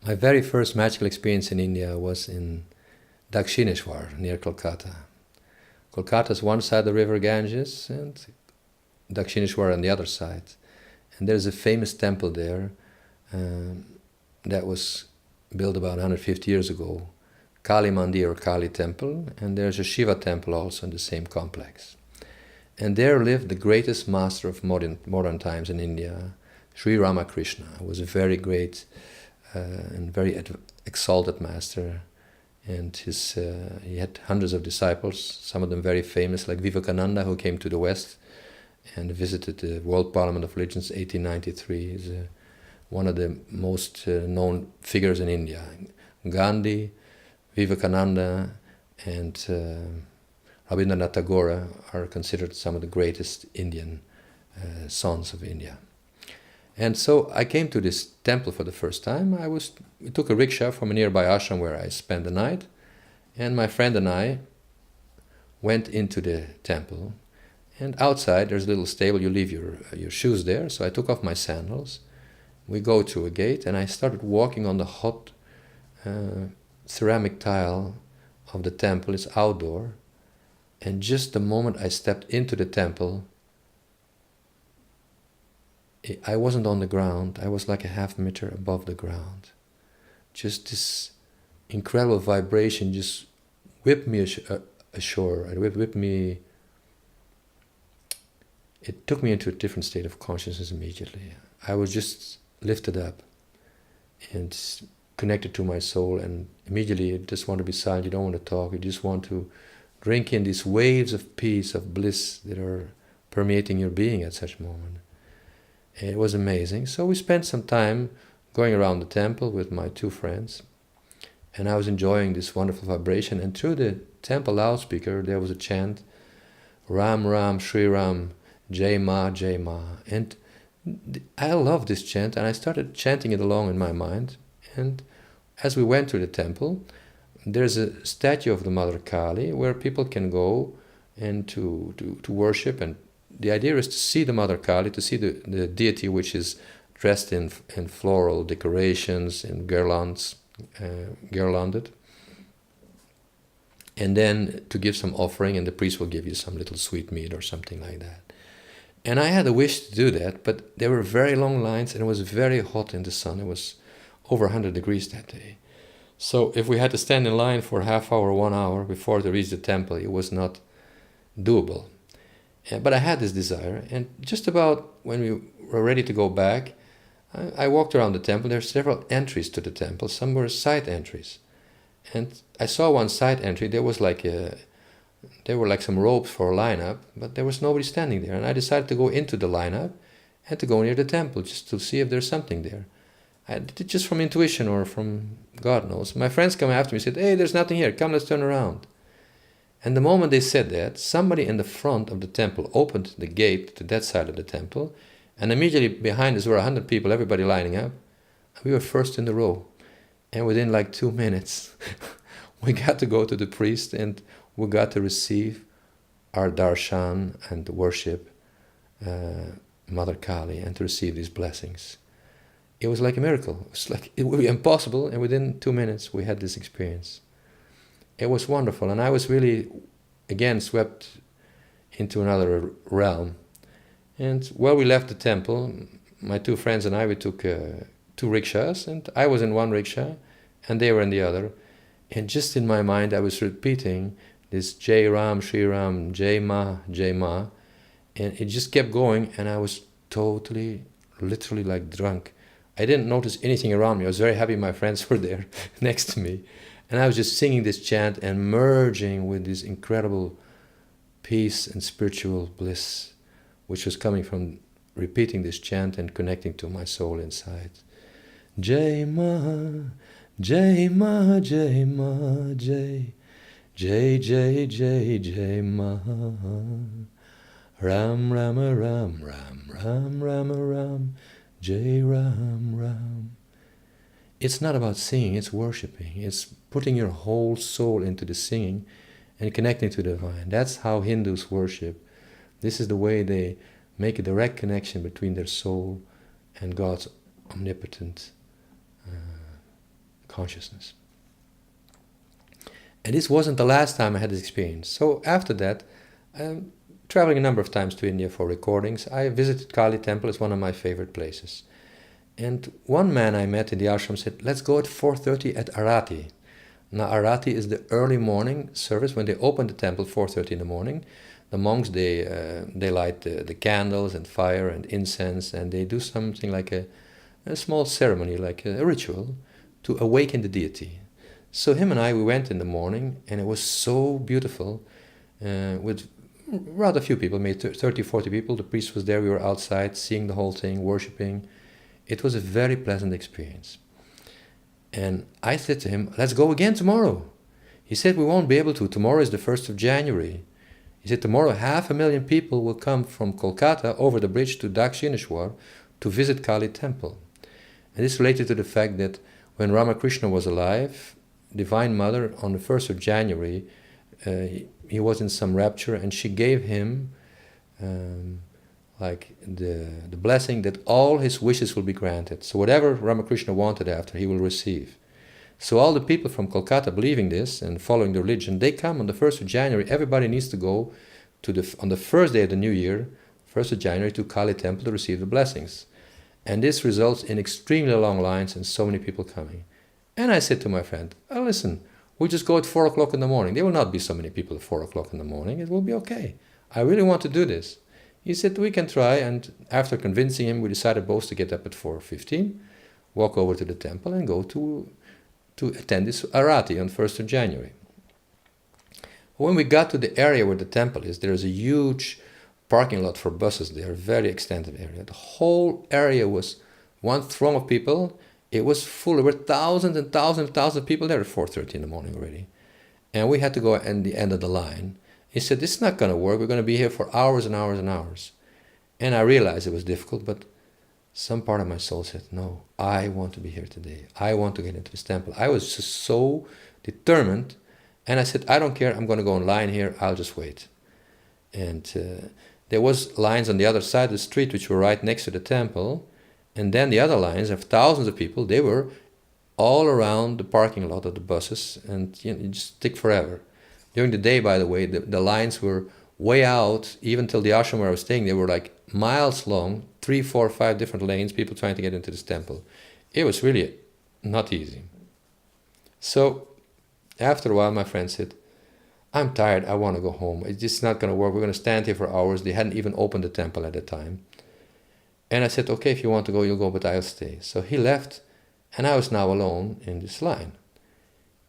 My very first magical experience in India was in Dakshineshwar, near Kolkata. Kolkata is one side of the river Ganges and Dakshineshwar on the other side. And there's a famous temple there that was built about 150 years ago, Kali Mandir or Kali Temple, and there's a Shiva temple also in the same complex. And there lived the greatest master of modern times in India, Sri Ramakrishna, who was a very great and very exalted master. And he had hundreds of disciples, some of them very famous, like Vivekananda, who came to the West and visited the World Parliament of Religions 1893. He's one of the most known figures in India. Gandhi, Vivekananda, and Rabindranath Tagore are considered some of the greatest Indian sons of India. And so I came to this temple for the first time. We took a rickshaw from a nearby ashram where I spent the night, and my friend and I went into the temple. And outside there's a little stable, you leave your shoes there. So I took off my sandals. We go through a gate, and I started walking on the hot ceramic tile of the temple. It's outdoor. And just the moment I stepped into the temple, I wasn't on the ground. I was like a half meter above the ground. Just this incredible vibration just whipped me ashore. It took me into a different state of consciousness immediately. I was just lifted up and connected to my soul, and immediately you just want to be silent. You don't want to talk. You just want to drink in these waves of peace, of bliss that are permeating your being at such a moment. It was amazing. So we spent some time going around the temple with my two friends, and I was enjoying this wonderful vibration. And through the temple loudspeaker there was a chant, Ram Ram Shri Ram Jai Ma Jai Ma. And I loved this chant, and I started chanting it along in my mind. And as we went to the temple, there's a statue of the Mother Kali where people can go and to worship. And the idea is to see the Mother Kali, to see the deity which is dressed in floral decorations and garlands, garlanded. And then to give some offering, and the priest will give you some little sweet meat or something like that. And I had a wish to do that, but there were very long lines, and it was very hot in the sun. It was over 100 degrees that day. So if we had to stand in line for a half hour, 1 hour before to reach the temple, it was not doable. But I had this desire, and just about when we were ready to go back, I walked around the temple. There are several entries to the temple. Some were side entries. And I saw one side entry. There were like some ropes for a lineup, but there was nobody standing there. And I decided to go into the lineup and to go near the temple just to see if there's something there. I did it just from intuition or from God knows. My friends come after me and said, "Hey, there's nothing here. Come, let's turn around." And the moment they said that, somebody in the front of the temple opened the gate to that side of the temple, and immediately behind us were 100 people, everybody lining up. We were first in the row. And within like 2 minutes, we got to go to the priest, and we got to receive our darshan and worship Mother Kali and to receive these blessings. It was like a miracle. It was like it would be impossible, and within 2 minutes we had this experience. It was wonderful, and I was really, again, swept into another realm. And while we left the temple, my two friends and I, we took 2 rickshaws, and I was in one rickshaw, and they were in the other. And just in my mind, I was repeating this Jai Ram, Shri Ram, Jai Ma, and it just kept going, and I was totally, literally like drunk. I didn't notice anything around me. I was very happy my friends were there next to me. And I was just singing this chant and merging with this incredible peace and spiritual bliss, which was coming from repeating this chant and connecting to my soul inside. Jai Ma, Jai Ma, Jai Ma, Jai, Jai, Jai, Jai, Jai Ma. Ram, Rama, Ram, Ram, Ram, Rama, Ram, Jai Ram, Ram. It's not about singing, it's worshipping. It's putting your whole soul into the singing and connecting to the divine. That's how Hindus worship. This is the way they make a direct connection between their soul and God's omnipotent consciousness. And this wasn't the last time I had this experience. So after that, traveling a number of times to India for recordings, I visited Kali Temple. It's one of my favorite places. And one man I met in the ashram said, let's go at 4:30 at Arati. Now Arati is the early morning service. When they open the temple 4:30 in the morning, the monks, they light the candles and fire and incense, and they do something like a small ceremony, like a ritual, to awaken the deity. So him and I, we went in the morning, and it was so beautiful, with rather few people, maybe 30, 40 people. The priest was there, we were outside, seeing the whole thing, worshipping. It was a very pleasant experience. And I said to him, let's go again tomorrow. He said, we won't be able to. Tomorrow is the 1st of January. He said, tomorrow 500,000 people will come from Kolkata over the bridge to Dakshineshwar to visit Kali Temple. And this related to the fact that when Ramakrishna was alive, Divine Mother, on the 1st of January, he was in some rapture, and she gave him like the blessing that all his wishes will be granted. So whatever Ramakrishna wanted after, he will receive. So all the people from Kolkata believing this and following the religion, they come on the 1st of January. Everybody needs to go to on the first day of the new year, 1st of January, to Kali Temple to receive the blessings. And this results in extremely long lines and so many people coming. And I said to my friend, oh, listen, we'll just go at 4 o'clock in the morning. There will not be so many people at 4 o'clock in the morning. It will be okay. I really want to do this. He said, we can try. And after convincing him, we decided both to get up at 4:15, walk over to the temple and go to attend this Arati on 1st of January. When we got to the area where the temple is, there is a huge parking lot for buses there, very extensive area. The whole area was one throng of people. It was full. There were thousands and thousands and thousands of people there at 4:30 in the morning already. And we had to go at the end of the line. He said, this is not going to work. We're going to be here for hours and hours and hours. And I realized it was difficult, but some part of my soul said, no, I want to be here today. I want to get into this temple. I was just so determined. And I said, I don't care. I'm going to go in line here. I'll just wait. And there was lines on the other side of the street, which were right next to the temple. And then the other lines of thousands of people, they were all around the parking lot of the buses, and you just take forever. During the day, by the way, the lines were way out, even till the ashram where I was staying, they were like miles long, 3, 4, 5 different lanes, people trying to get into this temple. It was really not easy. So after a while, my friend said, I'm tired, I want to go home. It's just not going to work. We're going to stand here for hours. They hadn't even opened the temple at the time. And I said, okay, if you want to go, you'll go, but I'll stay. So he left, and I was now alone in this line.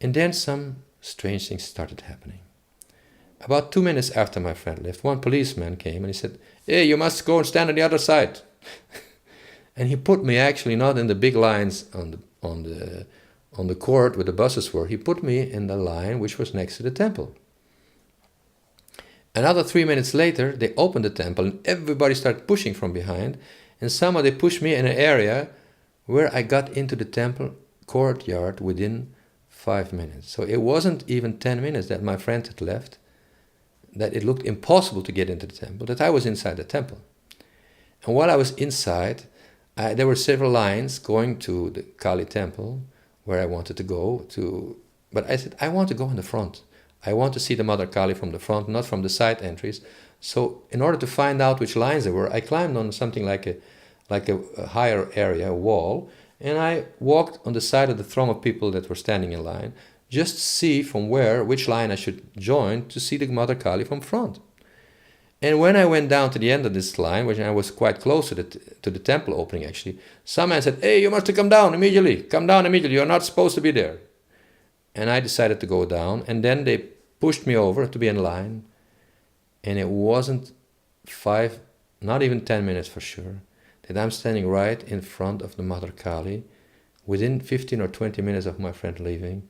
And then some strange things started happening. About 2 minutes after my friend left, one policeman came and he said, hey, you must go and stand on the other side. And he put me actually not in the big lines on the court where the buses were. He put me in the line which was next to the temple. Another 3 minutes later, they opened the temple and everybody started pushing from behind. And somehow they pushed me in an area where I got into the temple courtyard within 5 minutes. So it wasn't even 10 minutes that my friend had left, that it looked impossible to get into the temple, that I was inside the temple. And while I was inside, there were several lines going to the Kali temple where I wanted to go to. But I said, I want to go in the front. I want to see the Mother Kali from the front, not from the side entries. So in order to find out which lines there were, I climbed on something like a higher area, a wall, and I walked on the side of the throng of people that were standing in line, just to see from which line I should join to see the Mother Kali from front. And when I went down to the end of this line, which I was quite close to the temple opening actually, some man said, hey, you must come down immediately, you're not supposed to be there. And I decided to go down, and then they pushed me over to be in line, and it wasn't 5, not even 10 minutes for sure, that I'm standing right in front of the Mother Kali. Within 15 or 20 minutes of my friend leaving,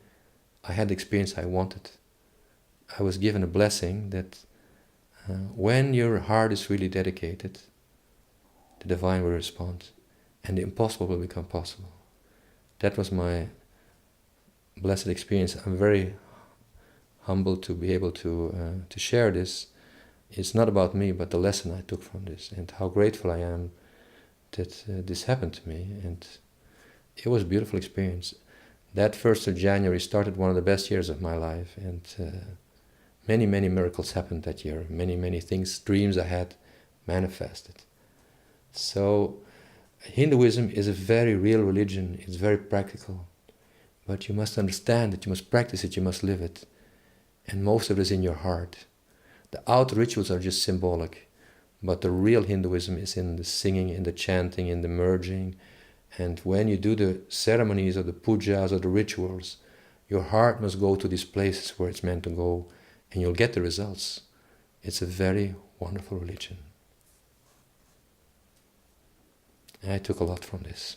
I had the experience I wanted. I was given a blessing that when your heart is really dedicated, the divine will respond, and the impossible will become possible. That was my blessed experience. I'm very humbled to be able to share this. It's not about me, but the lesson I took from this, and how grateful I am that this happened to me. And it was a beautiful experience. That 1st of January started one of the best years of my life, and many, many miracles happened that year. Many, many things, dreams I had, manifested. So Hinduism is a very real religion. It's very practical. But you must understand it, you must practice it, you must live it. And most of it is in your heart. The outer rituals are just symbolic. But the real Hinduism is in the singing, in the chanting, in the merging. And when you do the ceremonies or the pujas or the rituals, your heart must go to these places where it's meant to go, and you'll get the results. It's a very wonderful religion. And I took a lot from this.